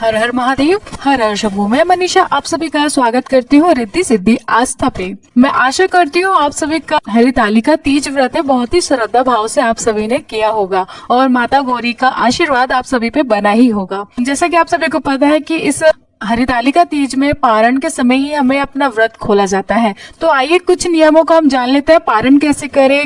हर हर महादेव, हर हर शंभू। मैं मनीषा आप सभी का स्वागत करती हूँ रिद्धि सिद्धि आस्था पे। मैं आशा करती हूँ आप सभी का हरितालिका तीज व्रत है बहुत ही श्रद्धा भाव से आप सभी ने किया होगा और माता गौरी का आशीर्वाद आप सभी पे बना ही होगा। जैसा कि आप सभी को पता है कि इस हरितालिका तीज में पारण के समय ही हमें अपना व्रत खोला जाता है। तो आइए कुछ नियमों का हम जान लेते हैं। पारण कैसे करें,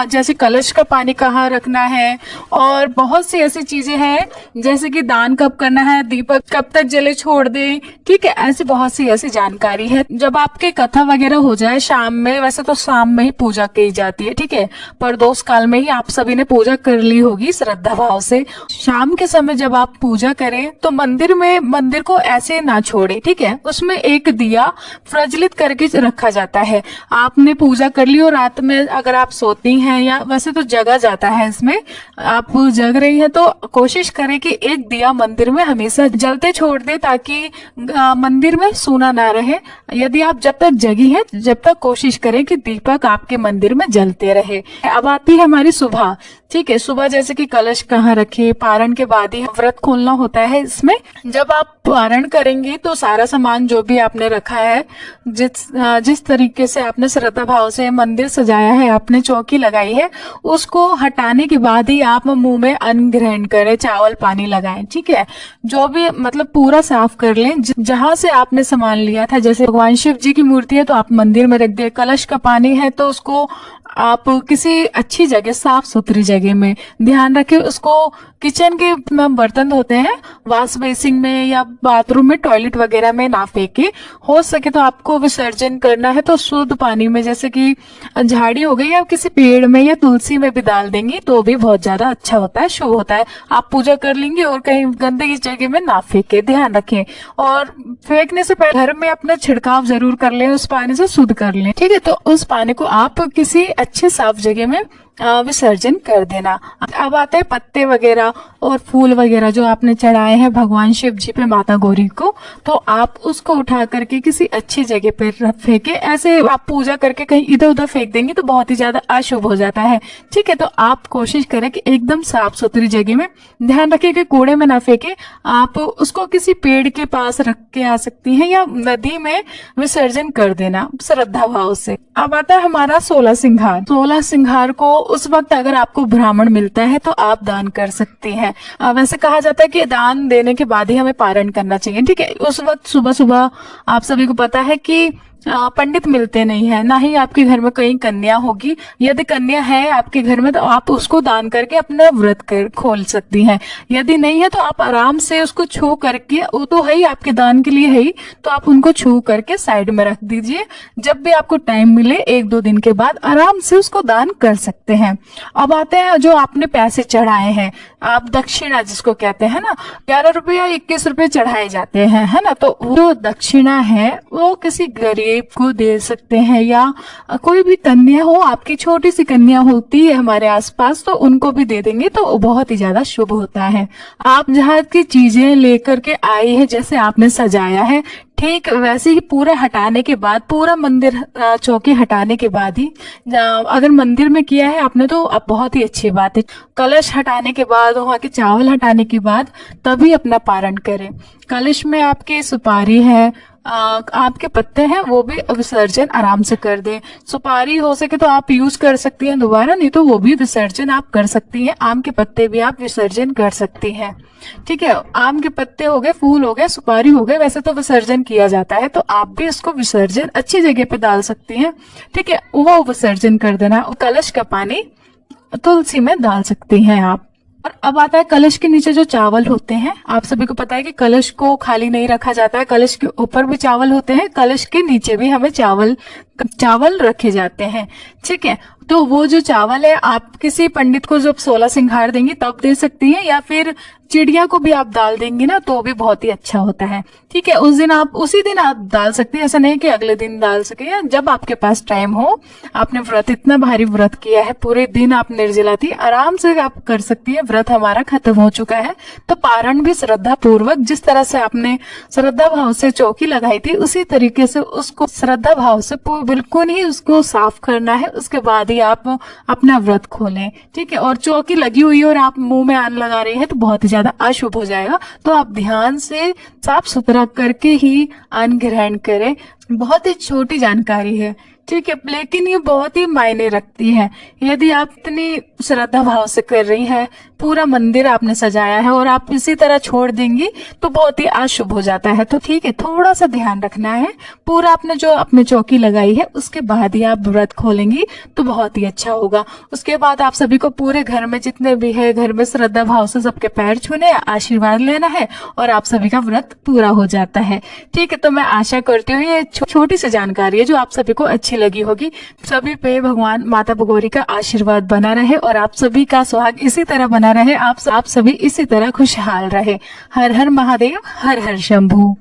जैसे कलश का पानी कहाँ रखना है और बहुत सी ऐसी चीजें हैं, जैसे कि दान कब करना है, दीपक कब तक जले छोड़ दें। ठीक है, ऐसी बहुत सी ऐसी जानकारी है। जब आपके कथा वगैरह हो जाए शाम में, वैसे तो शाम में ही पूजा की जाती है, ठीक है, पर दोष काल में ही आप सभी ने पूजा कर ली होगी श्रद्धा भाव से। शाम के समय जब आप पूजा करें तो मंदिर को ऐसे ना छोड़े, ठीक है, उसमें एक दिया प्रज्वलित करके रखा जाता है। आपने पूजा कर ली और रात में अगर आप सोते हैं या वैसे तो जगा जाता है, इसमें आप जग रही हैं तो कोशिश करें कि एक दिया मंदिर में हमेशा जलते छोड़ दे ताकि मंदिर में सूना ना रहे। यदि आप जब तक जगी हैं जब तक कोशिश करें कि दीपक आपके मंदिर में जलते रहे। अब आती है हमारी सुबह। ठीक है, सुबह जैसे कि कलश कहाँ रखे, पारण के बाद ही व्रत खोलना होता है। इसमें जब आप पारण करेंगे तो सारा सामान जो भी आपने रखा है, जिस तरीके से आपने श्रद्धा भाव से मंदिर सजाया है, आपने चौकी लगाई है, उसको हटाने के बाद ही आप मुंह में अन्न ग्रहण करें, चावल पानी लगाएं। ठीक है, जो भी मतलब पूरा साफ कर लें। जहां से आपने सामान लिया था, जैसे भगवान शिव जी की मूर्ति है तो आप मंदिर में रख दे, कलश का पानी है तो उसको आप किसी अच्छी जगह, साफ सुथरी जगह में, ध्यान रखें उसको किचन के बर्तन होते हैं वॉश बेसिन में या बाथरूम में, टॉयलेट वगैरह में ना फेंके। हो सके तो आपको विसर्जन करना है तो शुद्ध पानी में, जैसे कि झाड़ी हो गई या किसी पेड़ में या तुलसी में भी डाल देंगी तो भी बहुत ज्यादा अच्छा होता है, शुभ होता है। आप पूजा कर लेंगे और कहीं गंदगी जगह में ना फेंके, ध्यान रखें। और फेंकने से पहले घर में अपना छिड़काव जरूर कर लें, उस पानी से शुद्ध कर लें। ठीक है, तो उस पानी को आप किसी अच्छे साफ जगह में विसर्जन कर देना। अब आते हैं पत्ते वगैरह और फूल वगैरह जो आपने चढ़ाए हैं भगवान शिव जी पे, माता गौरी को, तो आप उसको उठा करके किसी अच्छी जगह पर फेंके। ऐसे आप पूजा करके कहीं इधर उधर फेंक देंगे तो बहुत ही ज्यादा अशुभ हो जाता है। ठीक है, तो आप कोशिश करें कि एकदम साफ सुथरी जगह में, ध्यान रखिए कि कूड़े में ना फेंके। आप उसको किसी पेड़ के पास रख के आ सकती हैं या नदी में विसर्जन कर देना श्रद्धा भाव से। अब आता है हमारा 16 सिंगार। 16 सिंगार को उस वक्त अगर आपको ब्राह्मण मिलता है तो आप दान कर सकती हैं। वैसे कहा जाता है कि दान देने के बाद ही हमें पारण करना चाहिए। ठीक है, उस वक्त सुबह सुबह आप सभी को पता है कि पंडित मिलते नहीं है, ना ही आपके घर में कहीं कन्या होगी। यदि कन्या है आपके घर में तो आप उसको दान करके अपना व्रत खोल सकती हैं। यदि नहीं है तो आप आराम से उसको छू करके, वो तो है ही आपके दान के लिए है ही, तो आप उनको छू करके साइड में रख दीजिए। जब भी आपको टाइम मिले 1-2 दिन के बाद आराम से उसको दान कर सकते हैं। अब आते हैं जो आपने पैसे चढ़ाए हैं, आप दक्षिणा जिसको कहते हैं ना, 11 रुपए या 21 रुपए चढ़ाए जाते हैं, है ना, तो वो दक्षिणा है वो किसी गरीब को दे सकते हैं या कोई भी कन्या हो, आपकी छोटी सी कन्या होती है हमारे आसपास तो उनको भी दे देंगे तो बहुत ही ज्यादा शुभ होता है। आप जहाँ की चीजें लेकर के आए हैं, जैसे आपने सजाया है, ठीक वैसे ही पूरा हटाने के बाद, पूरा मंदिर चौकी हटाने के बाद ही, अगर मंदिर में किया है आपने तो अब बहुत ही अच्छी बात है। कलश हटाने के बाद, वहाँ के चावल हटाने के बाद तभी अपना पारण करें। कलश में आपकी सुपारी है, आपके पत्ते हैं, वो भी विसर्जन आराम से कर दें। सुपारी हो सके तो आप यूज कर सकती हैं दोबारा, नहीं तो वो भी विसर्जन आप कर सकती हैं। आम के पत्ते भी आप विसर्जन कर सकती हैं। ठीक है, आम के पत्ते हो गए, फूल हो गए, सुपारी हो गए, वैसे तो विसर्जन किया जाता है, तो आप भी इसको विसर्जन अच्छी जगह पे डाल सकती हैं। ठीक है, वो विसर्जन कर देना। कलश का पानी तुलसी में डाल सकती हैं आप। और अब आता है कलश के नीचे जो चावल होते हैं। आप सभी को पता है कि कलश को खाली नहीं रखा जाता है, कलश के ऊपर भी चावल होते हैं, कलश के नीचे भी हमें चावल रखे जाते हैं। ठीक है, तो वो जो चावल है आप किसी पंडित को जब 16 सिंगार देंगी तब दे सकती हैं, या फिर चिड़िया को भी आप डाल देंगी ना तो भी बहुत ही अच्छा होता है। ठीक है, उसी दिन आप डाल सकती हैं, ऐसा नहीं कि अगले दिन डाल सके, या जब आपके पास टाइम हो। आपने व्रत, इतना भारी व्रत किया है, पूरे दिन आप निर्जला थी, आराम से आप कर सकती है। व्रत हमारा खत्म हो चुका है तो पारण भी श्रद्धा पूर्वक, जिस तरह से आपने श्रद्धा भाव से चौकी लगाई थी उसी तरीके से उसको श्रद्धा भाव से बिल्कुल ही उसको साफ करना है। उसके बाद ही आप अपना व्रत खोलें, ठीक है। और चौकी लगी हुई है और आप मुंह में अन्न लगा रहे हैं तो बहुत ही ज्यादा अशुभ हो जाएगा। तो आप ध्यान से साफ सुथरा करके ही अन्न ग्रहण करें। बहुत ही छोटी जानकारी है, ठीक है, लेकिन ये बहुत ही मायने रखती है। यदि आप इतनी श्रद्धा भाव से कर रही हैं, पूरा मंदिर आपने सजाया है और आप इसी तरह छोड़ देंगी तो बहुत ही अशुभ हो जाता है। तो ठीक है, थोड़ा सा ध्यान रखना है। पूरा आपने जो अपने चौकी लगाई है उसके बाद ही आप व्रत खोलेंगी तो बहुत ही अच्छा होगा। उसके बाद आप सभी को पूरे घर में जितने भी है, घर में श्रद्धा भाव से सबके पैर छूने, आशीर्वाद लेना है और आप सभी का व्रत पूरा हो जाता है। ठीक है, तो मैं आशा करती हूँ ये छोटी सी जानकारी है जो आप सभी को अच्छी लगी होगी। सभी पे भगवान माता भगोरी का आशीर्वाद बना रहे और आप सभी का सुहाग इसी तरह बना रहे, आप सभी इसी तरह खुशहाल रहे। हर हर महादेव, हर हर शंभू।